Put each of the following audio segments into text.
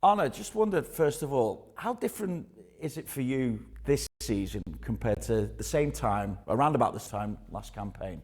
Arne, just wondered, first of all, how different is it for you this season compared to the same time, around about this time last campaign?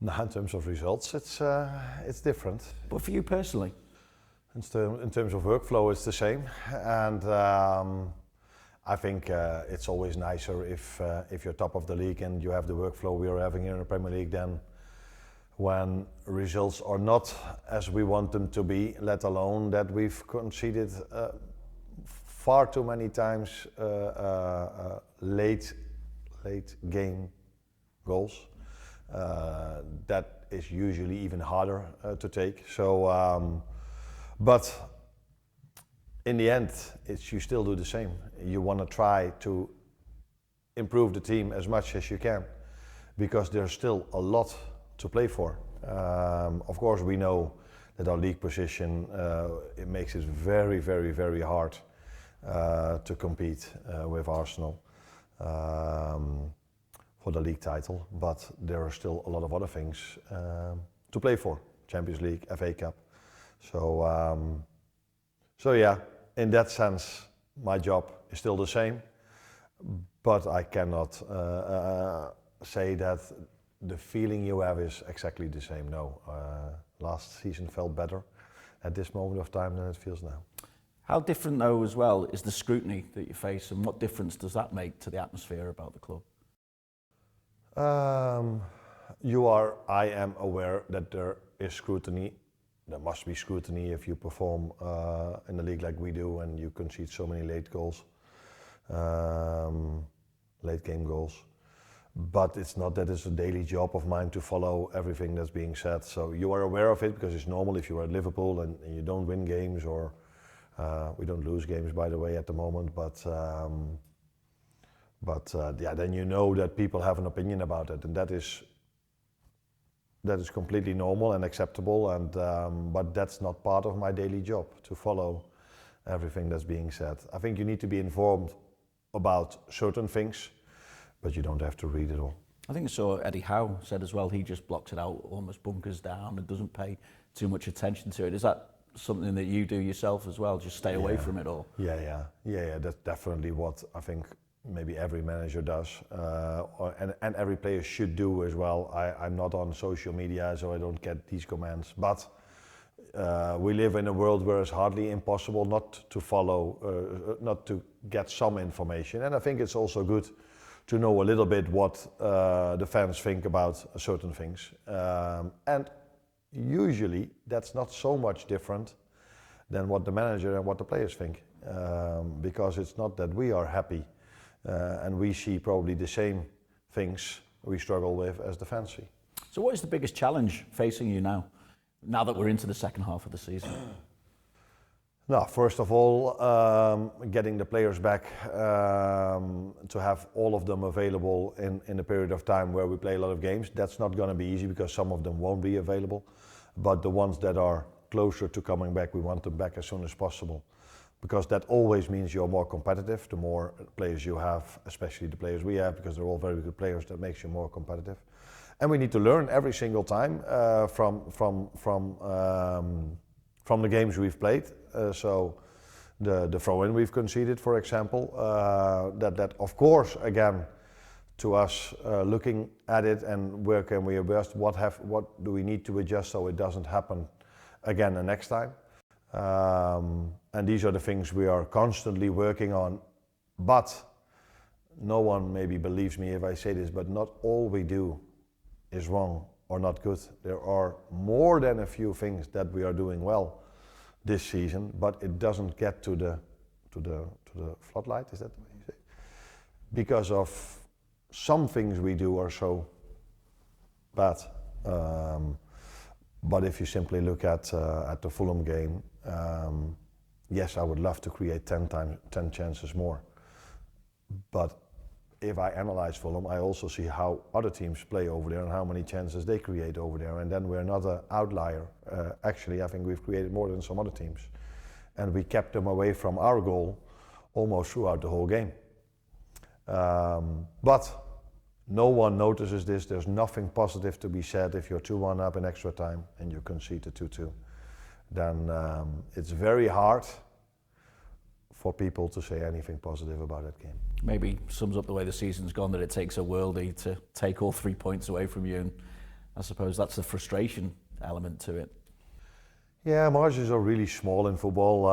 Now, in terms of results, it's different. But for you personally? In terms of workflow, it's the same. And I think it's always nicer if you're top of the league and you have the workflow we are having here in the Premier League than when results are not as we want them to be, let alone that we've conceded far too many times late game goals. That is usually even harder to take. So, but in the end, you still do the same. You want to try to improve the team as much as you can, because there's still a lot to play for. Of course, we know that our league position it makes it very, very, very hard to compete with Arsenal for the league title, but there are still a lot of other things to play for: Champions League, FA Cup. So, so yeah, in that sense, my job is still the same, but I cannot say that the feeling you have is exactly the same. No, last season felt better at this moment of time than it feels now. How different, though, as well, is the scrutiny that you face, and what difference does that make to the atmosphere about the club? I am aware that there is scrutiny. There must be scrutiny if you perform in the league like we do and you concede so many late goals, late game goals. But it's not that it's a daily job of mine to follow everything that's being said. So you are aware of it because it's normal if you're at Liverpool and you don't win games, or we don't lose games, by the way, at the moment. But yeah, then you know that people have an opinion about it, and that is completely normal and acceptable. And but that's not part of my daily job to follow everything that's being said. I think you need to be informed about certain things, but you don't have to read it all. I think I saw Eddie Howe said as well, he just blocks it out, almost bunkers down and doesn't pay too much attention to it. Is that something that you do yourself as well, just stay away from it all? Yeah, that's definitely what I think maybe every manager does, and every player should do as well. I'm not on social media, so I don't get these commands, but we live in a world where it's hardly impossible not to follow, not to get some information, and I think it's also good to know a little bit what the fans think about certain things. And usually that's not so much different than what the manager and what the players think, because it's not that we are happy and we see probably the same things we struggle with as the fans see. So what is the biggest challenge facing you now that we're into the second half of the season? No, first of all, getting the players back, to have all of them available in a period of time where we play a lot of games. That's not going to be easy because some of them won't be available. But the ones that are closer to coming back, we want them back as soon as possible. Because that always means you're more competitive. The more players you have, especially the players we have, because they're all very good players, that makes you more competitive. And we need to learn every single time from the games we've played. So the throw-in we've conceded, for example, that of course, again, to us, looking at it and where can we adjust, what do we need to adjust so it doesn't happen again the next time. And these are the things we are constantly working on, but no one maybe believes me if I say this, but not all we do is wrong or not good. There are more than a few things that we are doing well this season, but it doesn't get to the floodlight, is that the way you say? Because of some things we do are so bad. But if you simply look at the Fulham game, yes, I would love to create 10 chances more. But if I analyze Fulham, I also see how other teams play over there and how many chances they create over there. And then we're not an outlier. Actually, I think we've created more than some other teams. And we kept them away from our goal almost throughout the whole game. But no one notices this. There's nothing positive to be said if you're 2-1 up in extra time and you concede the 2-2. then it's very hard for people to say anything positive about that game. Maybe sums up the way the season's gone, that it takes a worldie to take all 3 points away from you, and I suppose that's the frustration element to it. Yeah, margins are really small in football.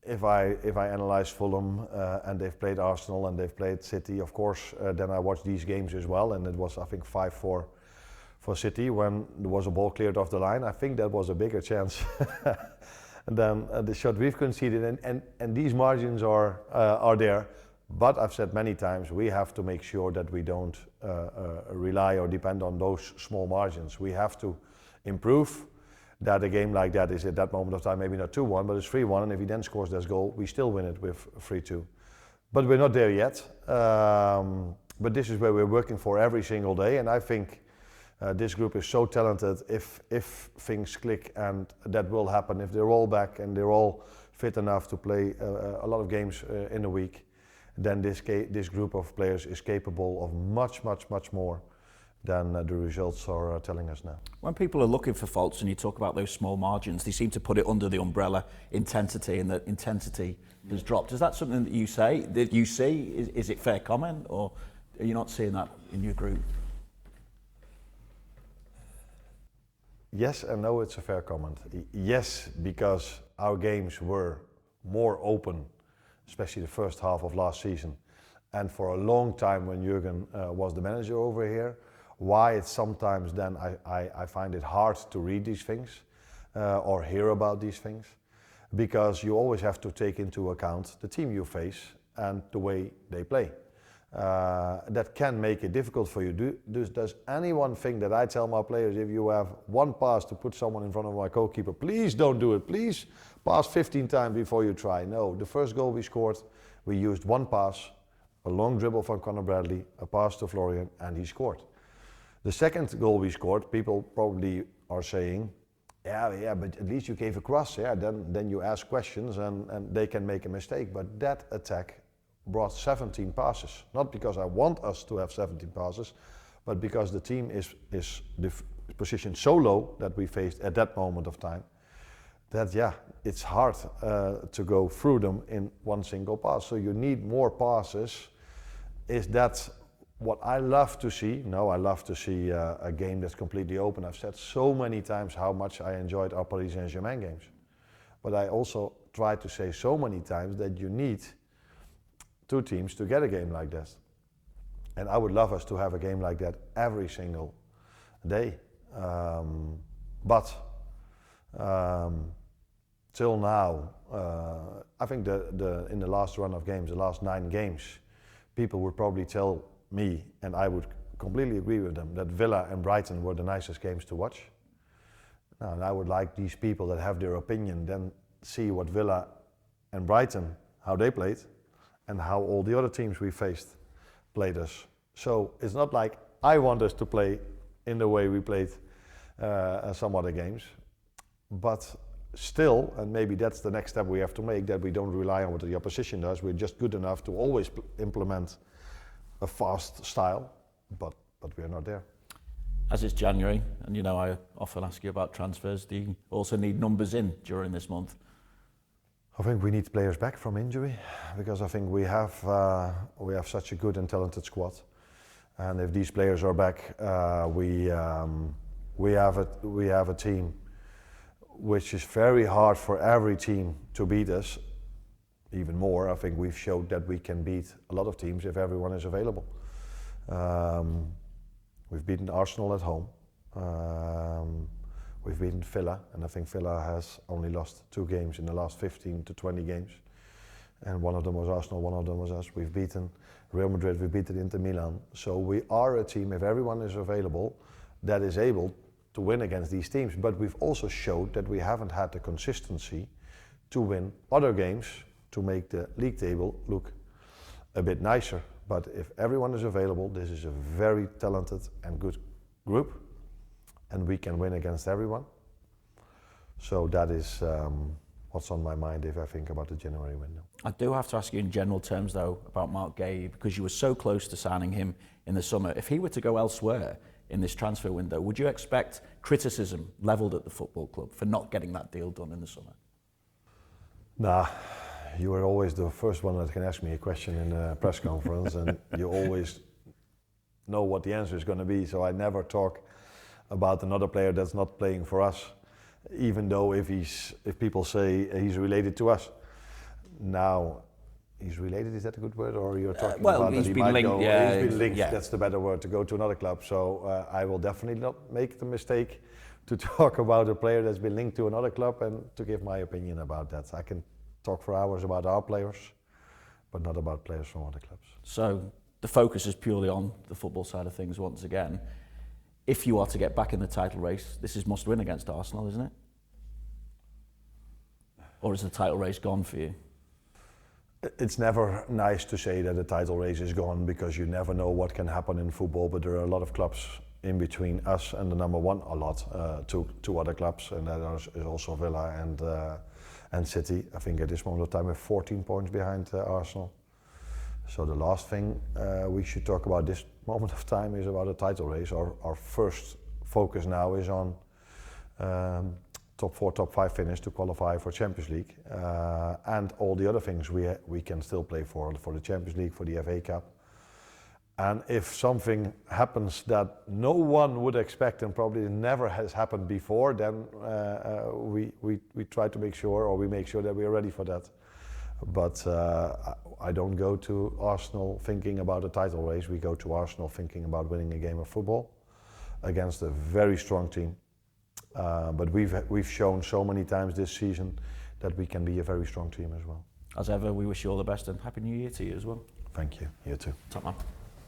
If I analyze Fulham and they've played Arsenal and they've played City, of course, then I watch these games as well, and it was, I think, 5-4 for City when there was a ball cleared off the line. I think that was a bigger chance than the shot we've conceded, and these margins are there. But I've said many times, we have to make sure that we don't rely or depend on those small margins. We have to improve. That a game like that is at that moment of time maybe not 2-1, but it's 3-1, and if he then scores this goal, we still win it with 3-2. But we're not there yet. But this is where we're working for every single day, and I think this group is so talented. If things click, and that will happen, if they're all back and they're all fit enough to play a lot of games in a week, then this group of players is capable of much more than the results are telling us now. When people are looking for faults and you talk about those small margins, they seem to put it under the umbrella intensity, and that intensity has dropped. Is that something that you see? Is it fair comment, or are you not seeing that in your group? Yes and no, it's a fair comment. Yes, because our games were more open, especially the first half of last season, and for a long time when Jurgen was the manager over here. Why it's sometimes then I find it hard to read these things or hear about these things, because you always have to take into account the team you face and the way they play. That can make it difficult for you. Does anyone think that I tell my players, if you have one pass to put someone in front of my goalkeeper, please don't do it, please pass 15 times before you try? No, the first goal we scored, we used one pass, a long dribble from Conor Bradley, a pass to Florian, and he scored. The second goal we scored, people probably are saying, yeah, but at least you gave a cross, yeah, then you ask questions and they can make a mistake. But that attack brought 17 passes, not because I want us to have 17 passes, but because the team is positioned so low that we faced at that moment of time, that it's hard to go through them in one single pass. So you need more passes. Is that what I love to see? No, I love to see a game that's completely open. I've said so many times how much I enjoyed our Paris Saint-Germain games. But I also try to say so many times that you need two teams to get a game like that. And I would love us to have a game like that every single day. But till now, I think in the last run of games, the last 9 games, people would probably tell me, and I would completely agree with them, that Villa and Brighton were the nicest games to watch. Now, and I would like these people that have their opinion then see what Villa and Brighton, how they played, and how all the other teams we faced played us. So it's not like I want us to play in the way we played some other games, but still, and maybe that's the next step we have to make, that we don't rely on what the opposition does. We're just good enough to always implement a fast style, but we're not there. As it's January, and I often ask you about transfers, do you also need numbers in during this month? I think we need players back from injury, because I think we have such a good and talented squad, and if these players are back, we have a team which is very hard for every team to beat us. Even more, I think we've showed that we can beat a lot of teams if everyone is available. We've beaten Arsenal at home. We've beaten Villa, and I think Villa has only lost 2 games in the last 15 to 20 games. And one of them was Arsenal, one of them was us. We've beaten Real Madrid, we've beaten Inter Milan. So we are a team, if everyone is available, that is able to win against these teams. But we've also showed that we haven't had the consistency to win other games to make the league table look a bit nicer. But if everyone is available, this is a very talented and good group, and we can win against everyone. So that is what's on my mind if I think about the January window. I do have to ask you in general terms though about Marc Guehi, because you were so close to signing him in the summer. If he were to go elsewhere, in this transfer window. Would you expect criticism levelled at the football club for not getting that deal done in the summer? Nah, you are always the first one that can ask me a question in a press conference, and you always know what the answer is going to be. So I never talk about another player that's not playing for us, even though if people say he's related to us. Now, he's related, is that a good word? Or you're talking about he's that he been might linked, go, yeah, he's been linked, yeah. That's the better word, to go to another club. So I will definitely not make the mistake to talk about a player that's been linked to another club and to give my opinion about that. I can talk for hours about our players, but not about players from other clubs. So the focus is purely on the football side of things once again. If you are to get back in the title race, this is must win against Arsenal, isn't it? Or is the title race gone for you? It's never nice to say that the title race is gone, because you never know what can happen in football, but there are a lot of clubs in between us and the number one, two other clubs, and that is also Villa and City. I think at this moment of time we're 14 points behind Arsenal. So the last thing we should talk about this moment of time is about a title race. Our first focus now is on top 4, top 5 finish to qualify for Champions League, and all the other things we can still play for the Champions League, for the FA Cup. And if something happens that no one would expect and probably never has happened before, then we try to make sure, or we make sure that we are ready for that. But I don't go to Arsenal thinking about a title race. We go to Arsenal thinking about winning a game of football against a very strong team. But we've shown so many times this season that we can be a very strong team as well. As ever, we wish you all the best and Happy New Year to you as well. Thank you. You too. Top man.